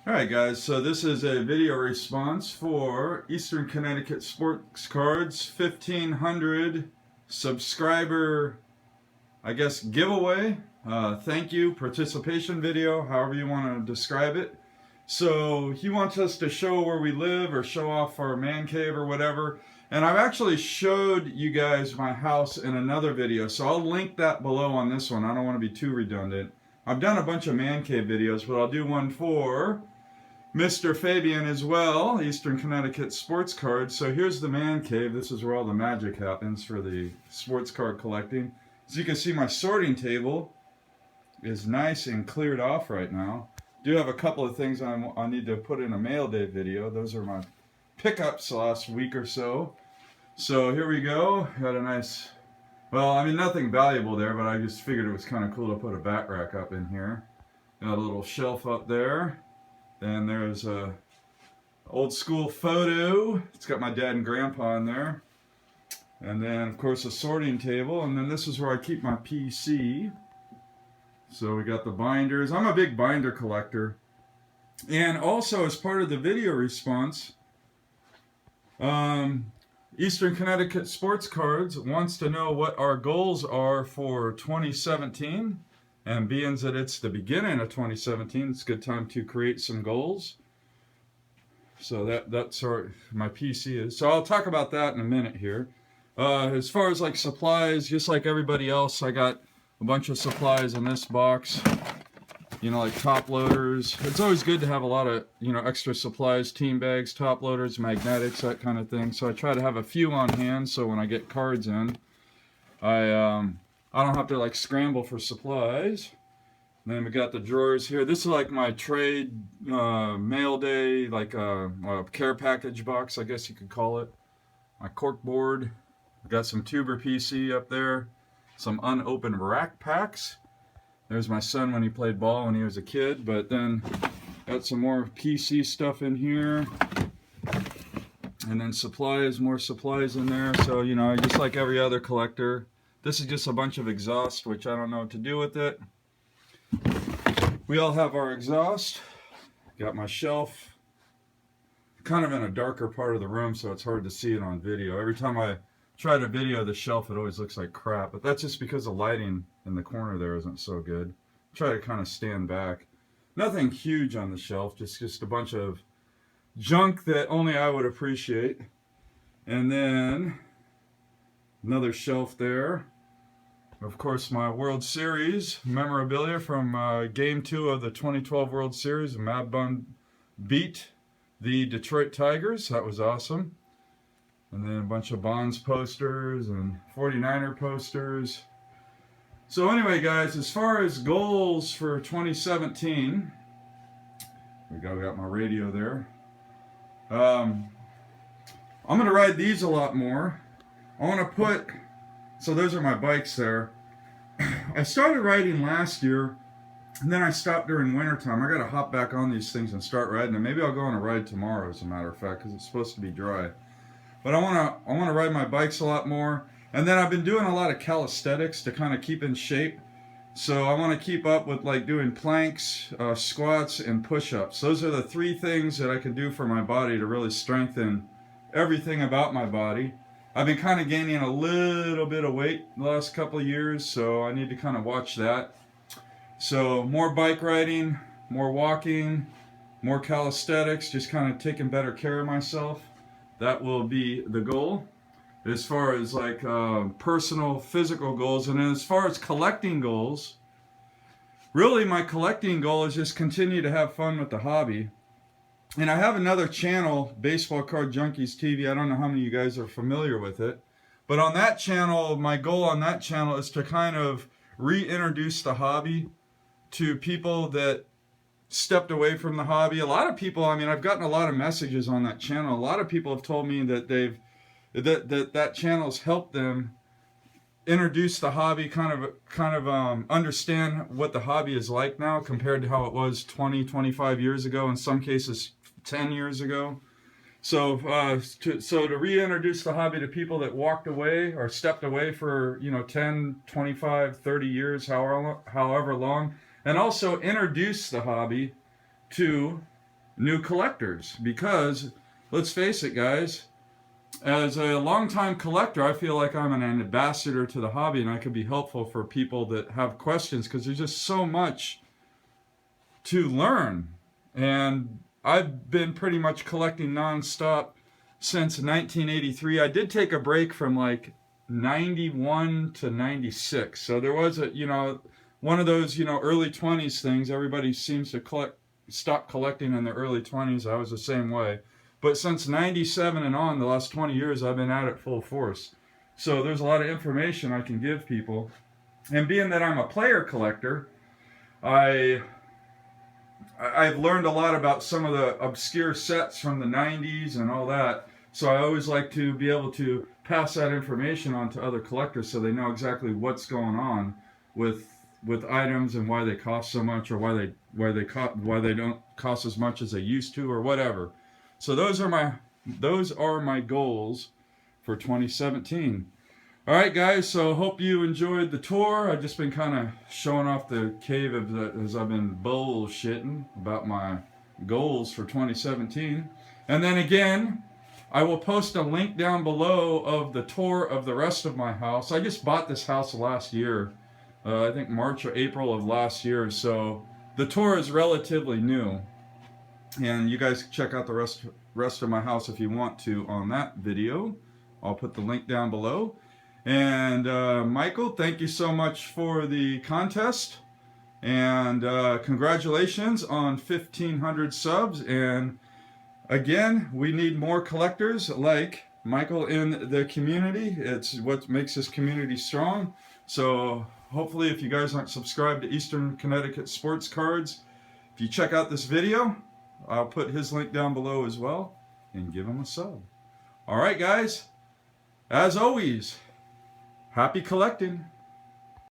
Alright guys, so this is a video response for Eastern Connecticut Sports Cards 1500 subscriber, I guess, giveaway. Thank you, participation video, however you want to describe it. So he wants us to show where we live or show off our man cave or whatever. And I've actually showed you guys my house in another video, so I'll link that below on this one. I don't want to be too redundant. I've done a bunch of man cave videos, but I'll do one for Mr. Fabian as well, Eastern Connecticut Sports Cards. So here's the man cave. This is where all the magic happens for the sports card collecting. As you can see, my sorting table is nice and cleared off right now. Do have a couple of things I need to put in a mail day video. Those are my pickups the last week or so. So here we go. Got a nice, well, I mean, nothing valuable there, but I just figured it was kind of cool to put a bat rack up in here. Got a little shelf up there. And there's a old school photo. It's got my dad and grandpa in there. And then of course a sorting table. And then this is where I keep my PC. So we got the binders. I'm a big binder collector. And also as part of the video response, Eastern Connecticut Sports Cards wants to know what our goals are for 2017. And being that it's the beginning of 2017, it's a good time to create some goals. So that's my PC is. So I'll talk about that in a minute here. As far as like supplies, just like everybody else, I got a bunch of supplies in this box. You know, like top loaders. It's always good to have a lot of, you know, extra supplies, team bags, top loaders, magnetics, that kind of thing. So I try to have a few on hand so when I get cards in, I don't have to like scramble for supplies. And then we got the drawers here. This is like my trade mail day, like a care package box, I guess you could call it. My cork board. I got some tuber PC up there. Some unopened rack packs. There's my son when he played ball when he was a kid. But then got some more PC stuff in here. And then supplies, more supplies in there. So, you know, just like every other collector. This is just a bunch of exhaust, which I don't know what to do with it. We all have our exhaust. Got my shelf. Kind of in a darker part of the room, so it's hard to see it on video. Every time I try to video the shelf, it always looks like crap. But that's just because the lighting in the corner there isn't so good. Try to kind of stand back. Nothing huge on the shelf, just a bunch of junk that only I would appreciate. And then another shelf there. Of course, my World Series memorabilia from Game 2 of the 2012 World Series. Mad Bun beat the Detroit Tigers. That was awesome. And then a bunch of Bonds posters and 49er posters. So anyway, guys, as far as goals for 2017, we got my radio there. I'm going to ride these a lot more. I want to put, so those are my bikes there. I started riding last year, and then I stopped during wintertime. I got to hop back on these things and start riding them. Maybe I'll go on a ride tomorrow, as a matter of fact, because it's supposed to be dry. But I want to ride my bikes a lot more. And then I've been doing a lot of calisthenics to kind of keep in shape. So I want to keep up with like doing planks, squats, and push-ups. Those are the three things that I can do for my body to really strengthen everything about my body. I've been kind of gaining a little bit of weight the last couple of years, so I need to kind of watch that. So more bike riding, more walking, more calisthenics, just kind of taking better care of myself. That will be the goal as far as like personal physical goals. And then as far as collecting goals, really my collecting goal is just continue to have fun with the hobby. And I have another channel, Baseball Card Junkies TV. I don't know how many of you guys are familiar with it. But on that channel, my goal on that channel is to kind of reintroduce the hobby to people that stepped away from the hobby. A lot of people, I mean, I've gotten a lot of messages on that channel. A lot of people have told me that that channel's helped them introduce the hobby, kind of understand what the hobby is like now compared to how it was 20, 25 years ago, in some cases 10 years ago. So to reintroduce the hobby to people that walked away or stepped away for, 10, 25, 30 years, however long, and also introduce the hobby to new collectors. Because, let's face it, guys, as a longtime collector, I feel like I'm an ambassador to the hobby, and I could be helpful for people that have questions, because there's just so much to learn. And I've been pretty much collecting nonstop since 1983. I did take a break from like 91 to 96. So there was a, one of those, early 20s things. Everybody seems to stop collecting in their early 20s. I was the same way. But since 97 and on, the last 20 years, I've been at it full force. So there's a lot of information I can give people. And being that I'm a player collector, I've learned a lot about some of the obscure sets from the 90s and all that. So I always like to be able to pass that information on to other collectors so they know exactly what's going on with items and why they cost so much, or why they don't cost as much as they used to, or whatever. So those are my goals for 2017. All right, guys, so hope you enjoyed the tour. I've just been kind of showing off the cave as I've been bullshitting about my goals for 2017. And then again, I will post a link down below of the tour of the rest of my house. I just bought this house last year, I think March or April of last year, so the tour is relatively new. And you guys can check out the rest of my house if you want to on that video. I'll put the link down below. And Michael, thank you so much for the contest, and congratulations on 1,500 subs. And again, we need more collectors like Michael in the community. It's what makes this community strong. So hopefully, if you guys aren't subscribed to Eastern Connecticut Sports Cards, if you check out this video, I'll put his link down below as well, and give him a sub. All right, guys, as always, happy collecting.